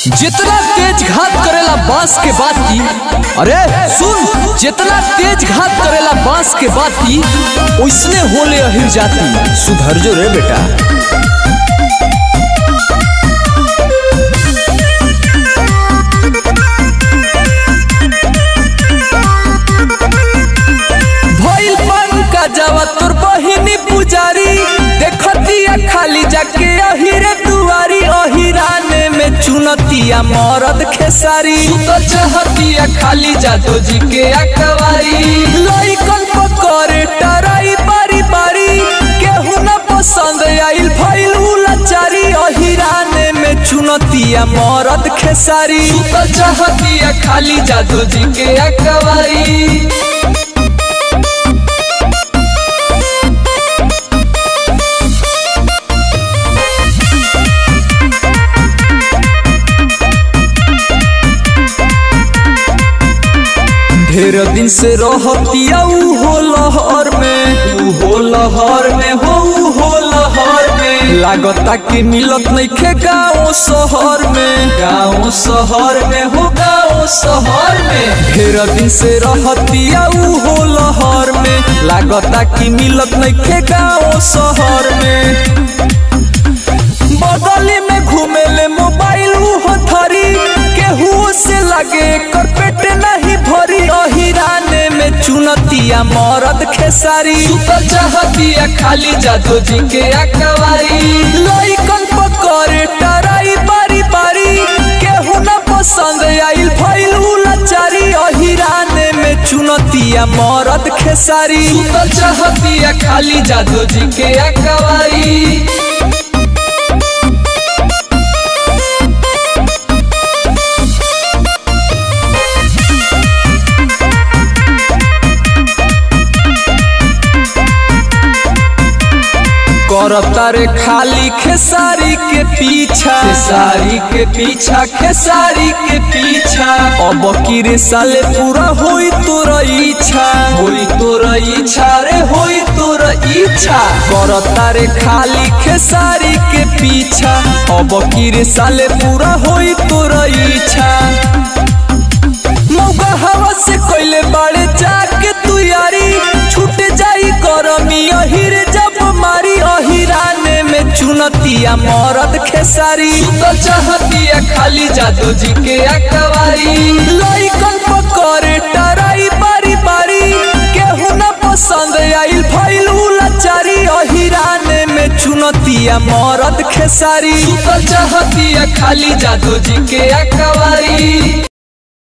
जितना तेज घात करेला बांस के बाती, अरे सुन, जितना तेज घात करेला बांस के बाती ओइसने होले अहिर जाती। सुधर जो रे बेटा। भइल पान का जावा तोर बहिनी पुजारी, देखतिया खाली जाके अहिरे दुआरी। अहिराने में चुनतिया मरद खेसारी, तो चाहतिया खाली जादो जी के अकवारी। लइकन पकड़े टराई बारी बारी, केहू न पसंद आइल भइल उलाचारी। अहिराने में चुनतिया मरद खेसारी, तो चाहतिया खाली जादो जी के अकवारी। ढेर दिन से रहतिया उहो लहर में, उहो लहर में हो, उहो लहर में। लागता कि मिलत नइखे गाँव शहर में, गाँव शहर में हो, गाँव शहर में। ढेर दिन से रहतिया उहो लहर में, लागता कि मिलत नइखे गाँव शहर में। बगली में घूमेले मोबाइल उहो धरी, केहू से लगे कर पेट नहीं भरी। अहिराने में चुनतिया मरद खेसारी, तो चाहतिया खाली जादो जी के अकवारी। लइकन पकड़े टराई बारी बारी, केहू न पसंद आइल भइल उलाचारी। अहिराने में चुनतिया मरद खेसारी, तो चाहतिया खाली जादो जी के अकवारी। करता रे खाली खेसारी के पीछा, खेसारी के पीछा, खेसारी के पीछा। अब की रे साले पूरा होई तोरा इच्छा, होई तोरा इच्छा रे, होई तोरा इच्छा। करता रे खाली खेसारी के पीछा, अब की रे साले पूरा होई तोरा इच्छा। मौका हवा से कोइले बाड़े जाके तू यारी, छूट जाई करमी अहिरे जब मारी। अहिराने में चुनतिया मरद खेसारी, तो चाहतिया खाली जादो जी के अकवारी। लइकन पकड़े टराई बारी बारी, केहू न पसंद आइल भइल उलाचारी। अहिराने में चुनतिया मरद खेसारी, तो चाहतिया खाली जादो जी के अकवारी।